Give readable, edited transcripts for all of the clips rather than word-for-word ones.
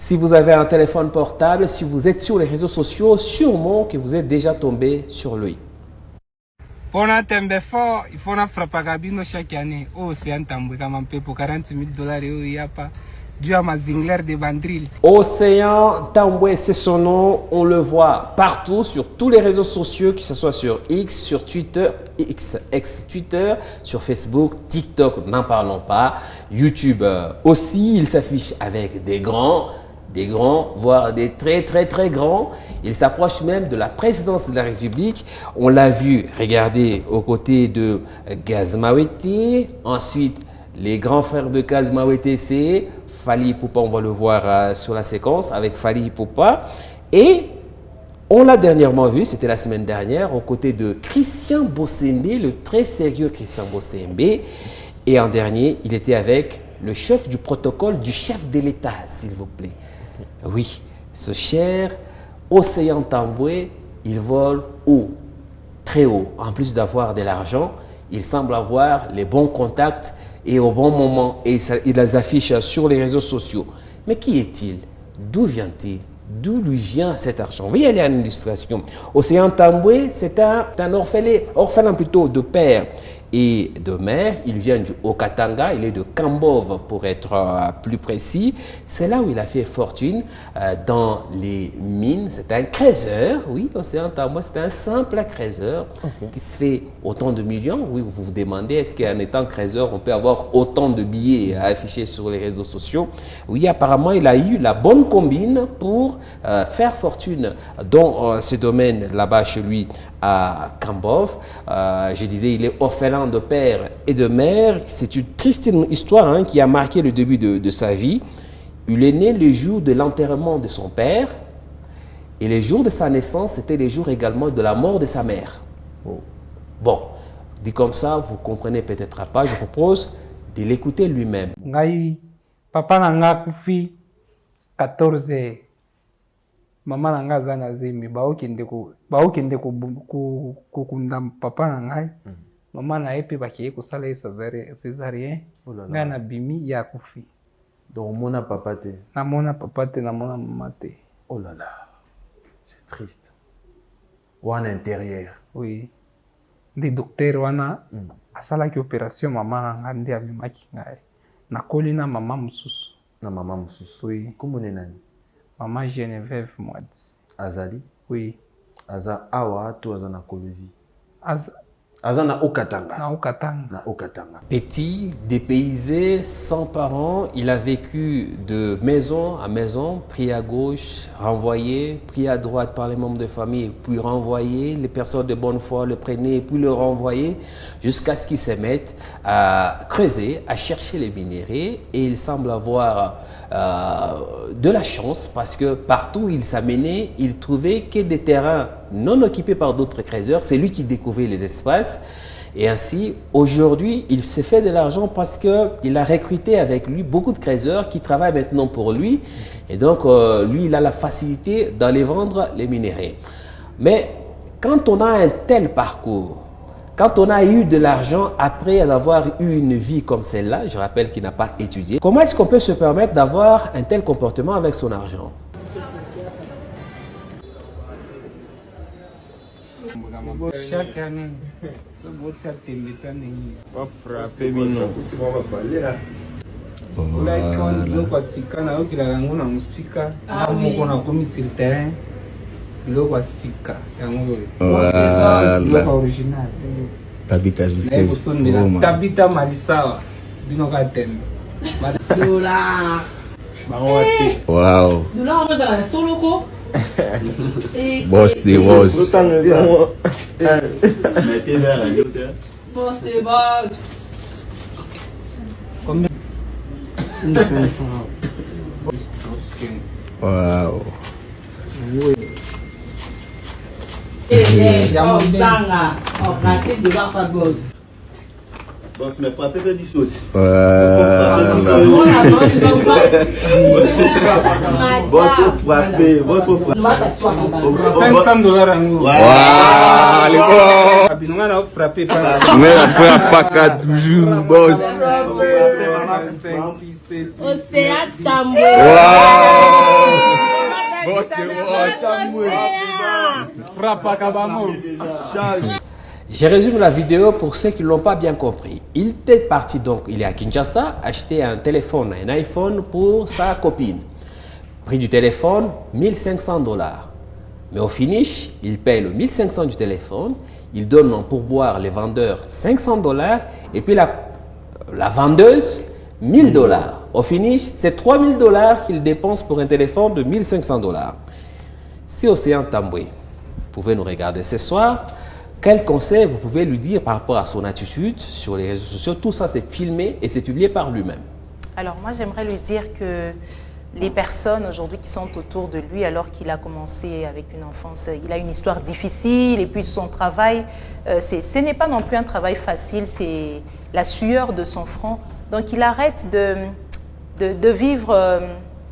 Si vous avez un téléphone portable, si vous êtes sur les réseaux sociaux, sûrement que vous êtes déjà tombé sur lui. Pour un thème d'effort, il faut frapper Gabino chaque année. Oh, c'est un tamboué comme un peu pour $40,000, il n'y a pas. Dû à ma Zingler de Bandril. Océan Tamboué, c'est son nom. On le voit partout sur tous les réseaux sociaux, que ce soit sur X, sur Twitter, ex-Twitter, sur Facebook, TikTok, n'en parlons pas. YouTube aussi, il s'affiche avec des grands, voire des très grands. Il s'approche même de la présidence de la République. On l'a vu, regardez, aux côtés de Gaz Mawete. Ensuite, les grands frères de Gaz Mawete, c'est Fally Ipupa. On va le voir sur la séquence avec Fally Ipupa. Et on l'a dernièrement vu, c'était la semaine dernière, aux côtés de Christian Bossembe, le très sérieux Christian Bossembe. Et en dernier, il était avec le chef du protocole du chef de l'État, s'il vous plaît. Oui, ce cher Océan Tamboué, il vole haut, très haut. En plus d'avoir de l'argent, il semble avoir les bons contacts et au bon moment. Et il les affiche sur les réseaux sociaux. Mais qui est-il? D'où vient-il? D'où lui vient cet argent? On va y aller à une illustration. Océan Tamboué, c'est un orphelin plutôt de père et de mère. Il vient du Haut-Katanga, il est de Kambove pour être plus précis. C'est là où il a fait fortune dans les mines. C'est un creuseur, oui, Océan Tamboué, c'est un simple creuseur qui se fait autant de millions. Oui, vous vous demandez, est-ce qu'en étant creuseur, on peut avoir autant de billets à afficher sur les réseaux sociaux? Oui, apparemment, il a eu la bonne combine pour faire fortune dans ce domaine là-bas chez lui à Kambove. Je disais, il est orphelin de père et de mère. C'est une triste histoire qui a marqué le début de sa vie. Il est né le jour de l'enterrement de son père et les jours de sa naissance, c'était les jours également de la mort de sa mère. Bon, dit comme ça, vous comprenez peut-être pas. Je propose de l'écouter lui-même. Ngai, papa nanga kufi 14. Mama nanga zana zemi baokende kukunda papa nangai. Mama na epe bakiye kusala césarien. Nga na bimi ya kufi. Donc mona papa te. Na mona papa te, na mona mama te. Oh là là, c'est triste. Ou en intérieur. Oui. Des docteurs wana asala ki opération mama nanga ndi amemaki ngai. Nakoli na mama mususu. Na mama mususu. Oui. Comment on est nani? Maman Geneviève Mwadzi. Azali? Oui. Aza awa to aza na Kolwezi. Aza na Haut-Katanga. Na Haut-Katanga. Na Haut-Katanga. Petit, dépaysé, sans parents, il a vécu de maison à maison, pris à gauche, renvoyé, pris à droite par les membres de famille, puis renvoyé. Les personnes de bonne foi le prenaient, puis le renvoyaient, jusqu'à ce qu'il se mette à creuser, à chercher les minéraux. Et il semble avoir de la chance parce que partout où il s'amenait, il trouvait que des terrains non occupés par d'autres creuseurs. C'est lui qui découvrait les espaces. Et ainsi, aujourd'hui, il s'est fait de l'argent parce qu'il a recruté avec lui beaucoup de creuseurs qui travaillent maintenant pour lui. Et donc, lui, il a la facilité d'aller vendre les minéraux. Mais quand on a un tel parcours, quand on a eu de l'argent après avoir eu une vie comme celle-là, je rappelle qu'il n'a pas étudié, comment est-ce qu'on peut se permettre d'avoir un tel comportement avec son argent? Chaque année, ce beau va frapper original. Tabita Justesse. Tabita Malisawa. Bino Gatem. Wow. Boss the boss. Boss the boss. Combien? 500. Wow. Boss me frappé de du saut. Boss faut frapper, boss faut frapper. $500 en nous. Abinonga na frapper pas. Mais la frappe pas toujours boss. 5, 6, 7. Océan Tamboué. Wow. Je résume la vidéo pour ceux qui ne l'ont pas bien compris. Il était parti donc, il est à Kinshasa, acheter un téléphone, un iPhone pour sa copine. Prix du téléphone, 1500 $. Mais au finish, il paye le 1500 du téléphone, il donne en pourboire les vendeurs 500 $, et puis la vendeuse, 1000 $. Au finish, c'est 3000 $ qu'il dépense pour un téléphone de 1500 $. Si Océan Tamboué pouvait nous regarder ce soir, quel conseil vous pouvez lui dire par rapport à son attitude sur les réseaux sociaux? Tout ça, c'est filmé et c'est publié par lui-même. Alors moi, j'aimerais lui dire que les personnes aujourd'hui qui sont autour de lui, alors qu'il a commencé avec une enfance, il a une histoire difficile et puis son travail, ce n'est pas non plus un travail facile, c'est la sueur de son front. Donc il arrête de vivre,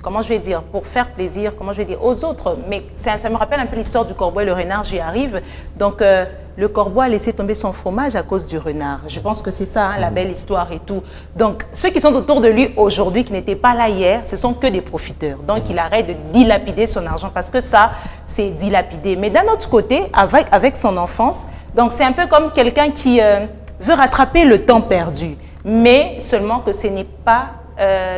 comment je vais dire, pour faire plaisir, comment je vais dire, aux autres. Mais ça me rappelle un peu l'histoire du corbeau et le renard, j'y arrive. Donc le corbeau a laissé tomber son fromage à cause du renard. Je pense que c'est ça, hein, la belle histoire et tout. Donc ceux qui sont autour de lui aujourd'hui, qui n'étaient pas là hier, ce sont que des profiteurs. Donc il arrête de dilapider son argent parce que ça, c'est dilapidé. Mais d'un autre côté, avec son enfance, donc c'est un peu comme quelqu'un qui veut rattraper le temps perdu. Mais seulement que ce n'est pas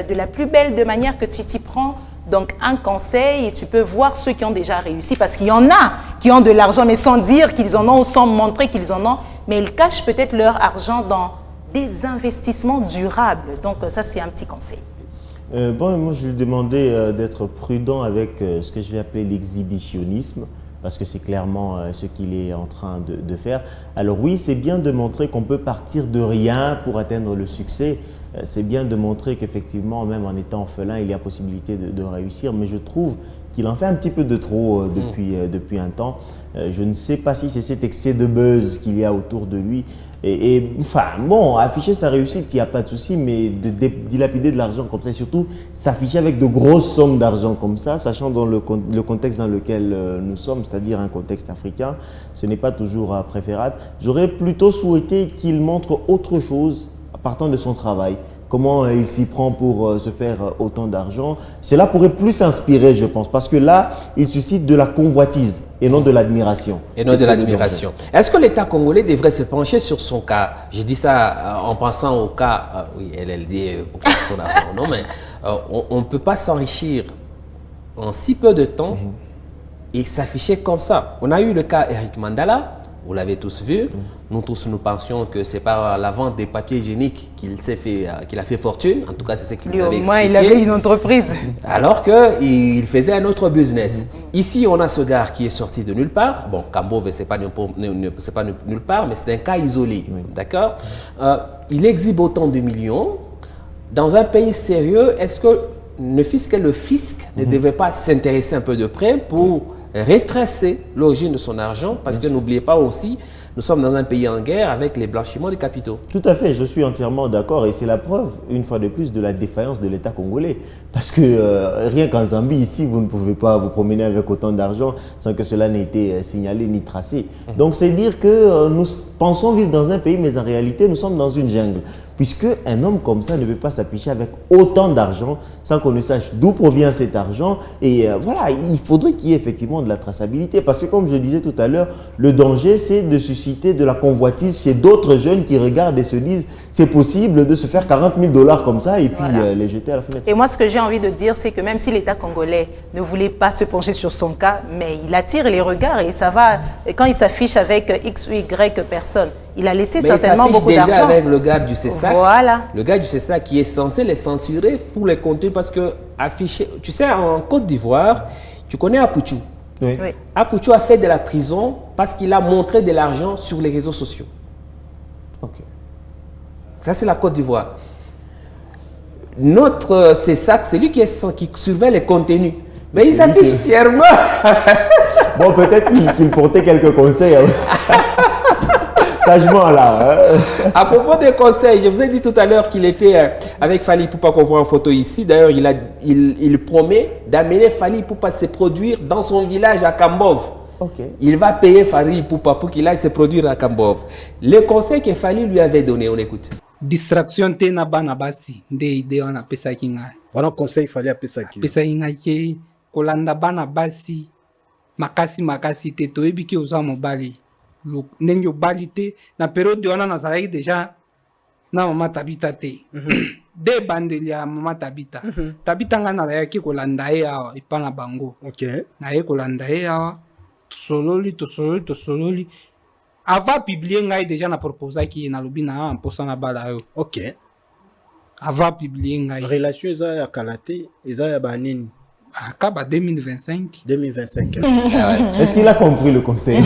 de la plus belle de manière que tu t'y prends. Donc un conseil, et tu peux voir ceux qui ont déjà réussi, parce qu'il y en a qui ont de l'argent, mais sans dire qu'ils en ont ou sans montrer qu'ils en ont, mais ils cachent peut-être leur argent dans des investissements durables. Donc ça, c'est un petit conseil. Moi, je lui demandais d'être prudent avec ce que je vais appeler l'exhibitionnisme, parce que c'est clairement ce qu'il est en train de faire. Alors oui, c'est bien de montrer qu'on peut partir de rien pour atteindre le succès. C'est bien de montrer qu'effectivement, même en étant orphelin, il y a possibilité de réussir. Mais je trouve qu'il en fait un petit peu de trop depuis un temps. Je ne sais pas si c'est cet excès de buzz qu'il y a autour de lui. Enfin, bon, afficher sa réussite, il n'y a pas de souci, mais de dilapider de l'argent comme ça, et surtout s'afficher avec de grosses sommes d'argent comme ça, sachant dans le contexte dans lequel nous sommes, c'est-à-dire un contexte africain, ce n'est pas toujours préférable. J'aurais plutôt souhaité qu'il montre autre chose partant de son travail. Comment il s'y prend pour se faire autant d'argent. Cela pourrait plus inspirer, je pense, parce que là, il suscite de la convoitise et non de l'admiration. Et non de l'admiration. Est-ce que l'État congolais devrait se pencher sur son cas? Je dis ça en pensant au cas, oui, LLD, pour son argent, non, mais on ne peut pas s'enrichir en si peu de temps et s'afficher comme ça. On a eu le cas Eric Mandala, vous l'avez tous vu. Nous tous, nous pensions que c'est par la vente des papiers hygiéniques qu'il a fait fortune. En tout cas, c'est ce qu'il nous avait expliqué. Au moins, il avait une entreprise. Alors qu'il faisait un autre business. Ici, on a ce gars qui est sorti de nulle part. Bon, Cambove, ce n'est pas nulle part, mais c'est un cas isolé. D'accord? Il exhibe autant de millions. Dans un pays sérieux, est-ce que le fisc ne devait pas s'intéresser un peu de près pour retracer l'origine de son argent? Parce que n'oubliez pas aussi, nous sommes dans un pays en guerre avec les blanchiments de capitaux. Tout à fait, je suis entièrement d'accord et c'est la preuve, une fois de plus, de la défaillance de l'État congolais. Parce que rien qu'en Zambie, ici, vous ne pouvez pas vous promener avec autant d'argent sans que cela n'ait été signalé ni tracé. Donc c'est dire que nous pensons vivre dans un pays, mais en réalité, nous sommes dans une jungle. Puisque un homme comme ça ne peut pas s'afficher avec autant d'argent sans qu'on ne sache d'où provient cet argent. Et voilà, il faudrait qu'il y ait effectivement de la traçabilité. Parce que comme je disais tout à l'heure, le danger, c'est de susciter de la convoitise chez d'autres jeunes qui regardent et se disent c'est possible de se faire 40 000 $ comme ça et puis les jeter à la fenêtre. Et moi, ce que j'ai envie de dire, c'est que même si l'État congolais ne voulait pas se pencher sur son cas, mais il attire les regards et ça va, et quand il s'affiche avec X ou Y personnes, il a laissé certainement beaucoup d'argent. Déjà avec le gars du CESAC, voilà. Le gars du CESAC qui est censé les censurer pour les contenus parce que afficher, tu sais, en Côte d'Ivoire, tu connais Apouchou. Oui. Oui. Apouchou a fait de la prison parce qu'il a montré de l'argent sur les réseaux sociaux. Ok. Ça, c'est la Côte d'Ivoire. Notre CESAC, c'est lui qui surveille les contenus. Mais il s'affiche fièrement. Bon, peut-être qu'il portait quelques conseils. Sagement là. À propos des conseils, je vous ai dit tout à l'heure qu'il était avec Fally Ipupa qu'on voit en photo ici. D'ailleurs, il promet d'amener Fally Ipupa se produire dans son village à Kambove. Okay. Il va payer Fally Ipupa pour qu'il aille se produire à Kambove. Le conseil que Fally lui avait donné, on écoute. Distraction te na bana basi nde ide wana pesa kinga. Voilà un conseil, il fallait appeler ça qui. Pesa inga ke kolanda bana basi makasi te toyebi ke oza mobali ndenge obali te na période wana nazalaki déjà na mama Tabita te de bandeli ya mama Tabita Tabita nga nalayaki kolanda ye awa epa na bango naye kolanda ye awa tosololi avant publier ngai déjà na proposaki ye nalobi na mposa na bala yo avant publier ngai relation eza ya kala te eza ya banini akaba 2025 Est-ce qu'il a compris le conseil?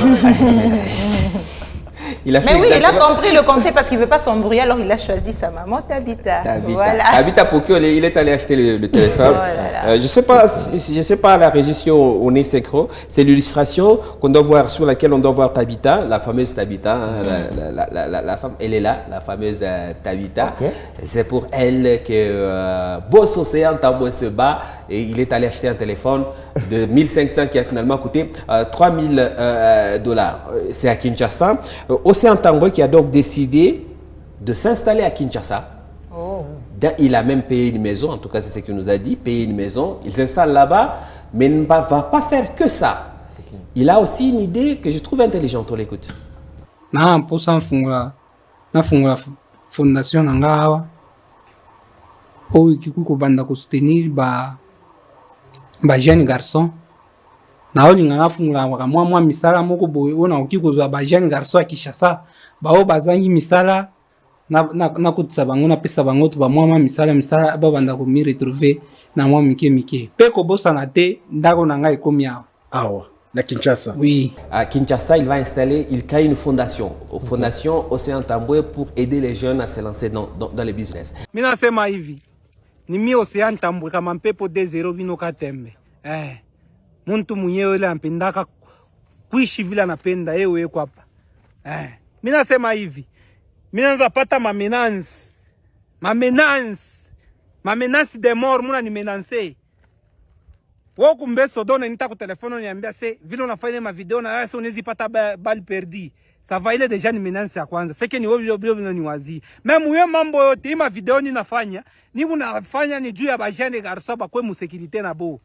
Mais oui, il a compris le conseil parce qu'il ne veut pas s'embrouiller, alors il a choisi sa maman Tabita. Voilà. Tabita Pokyo, il est allé acheter le téléphone. Je sais pas la région au nez synchro. C'est l'illustration qu'on doit voir, sur laquelle on doit voir Tabita, la fameuse Tabita. La femme, elle est là, la fameuse Tabita. C'est pour elle que Boss Océan Tamboy se bat et il est allé acheter un téléphone de 1500 qui a finalement coûté $3000. C'est à Kinshasa. Océan Tamboy qui a donc décidé de s'installer à Kinshasa. Il a même payé une maison, en tout cas c'est ce qu'il nous a dit, payer une maison. Il s'installe là-bas, mais ne va pas faire que ça. Il a aussi une idée que je trouve intelligente, on l'écoute. Pour ça, na fondation nanga awa oyo kikuko banda ko soutenir ba jeune garçon na olinga na fungula mwa misala moko boye ona okikozwa ba jeune garçon ya Kinshasa bao bazangi misala na kutisa bango na pesa bango to ba mwa misala ba banda ko mi retrouver na mwa mike pe ko bosana te ndako na ngai komi awa na Kinshasa. Oui. À Kinshasa, il va installer, il crée une fondation, Fondation Océan Tamboy, pour aider les jeunes à se lancer dans les business. Mina sema hivi, ni mi Océan Tamboy kama mpepo D0 vino katembe. Muntu mwenyewe ile ampendaka kuishi vile anapenda yeye kwa hapa. Mina sema hivi, mina naanza pata mamenance de mort muna ni menancer. Woko mbeso dona nita ku telefono niambia se vile unafanya ma video na wewe unaweza pata bali perdi. Ça va ile deja ni menace ya kwanza. Seke ni wewe ni wazi. Meme wewe mambo yote ma video ni nafanya, ni unafanya ni juu ya bajane garso ba kwa musekirite na bo.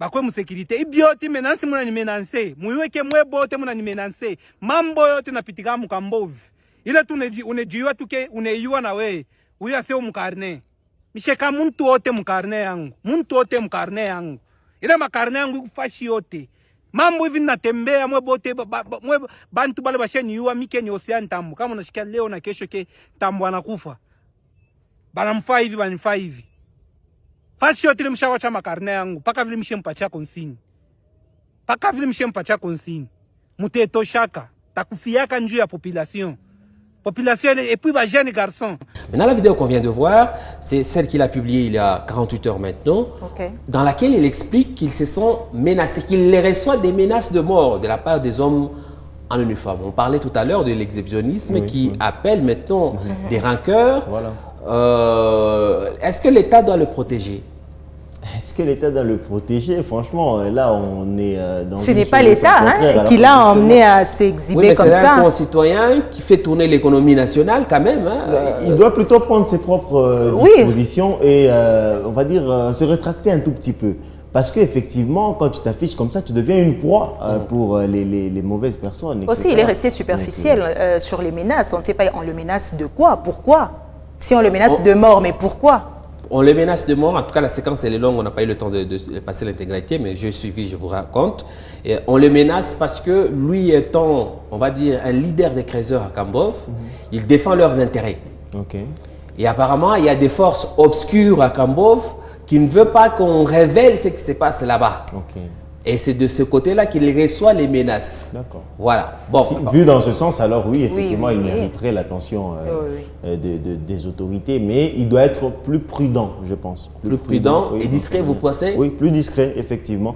Ba kwa musekirite. Ibioti menace muna ni menace. Muiweke mwebote muna ni menace. Mambo yote napitika mukambovu. Ile tu unejua tuke uneyua na wewe. Uya sio mkarne. Misheka muntu wote mkarne yangu. Ile makarne yangu kufashi yote. Mambo hivi natembea mwebote mwe bantu bale basheni yuwa mike ni Océan Tamboy. Kama unashikia leo na kesho ke Tamboy anakufa. Banamfaa hivi. Fashi yote ile mshawacha makarne yangu. Paka vile mshempacha konsini. Muteto shaka. Takufiaka njuu ya population et puis les jeunes garçons. Maintenant, la vidéo qu'on vient de voir, c'est celle qu'il a publiée il y a 48 heures maintenant, dans laquelle il explique qu'ils se sont menacés, qu'il les reçoit des menaces de mort de la part des hommes en uniforme. On parlait tout à l'heure de l'exhibitionnisme qui appelle maintenant des rancœurs. Est-ce que l'État doit le protéger? Est-ce que l'État doit le protéger? Franchement, là, on est dans... Ce n'est pas l'État qui l'a emmené à s'exhiber comme ça. C'est un concitoyen qui fait tourner l'économie nationale quand même. Il doit plutôt prendre ses propres dispositions et, on va dire, se rétracter un tout petit peu. Parce qu'effectivement, quand tu t'affiches comme ça, tu deviens une proie pour les mauvaises personnes, etc. Aussi, il est resté superficiel sur les menaces. On ne sait pas, on le menace de quoi? Pourquoi? Si on le menace de mort, mais pourquoi? On les menace de mort. En tout cas, la séquence elle est longue. On n'a pas eu le temps de passer l'intégralité, mais je suivi, je vous raconte. Et on le menace parce que lui étant, on va dire, un leader des créateurs à Kambov, il défend leurs intérêts. Et apparemment, il y a des forces obscures à Kambov qui ne veulent pas qu'on révèle ce qui se passe là-bas. Et c'est de ce côté-là qu'il reçoit les menaces. D'accord. Voilà. Bon, vu dans ce sens, alors oui, effectivement, il mériterait l'attention des autorités, mais il doit être plus prudent, je pense. Plus prudent et discret, vous pensez? Oui, plus discret, effectivement.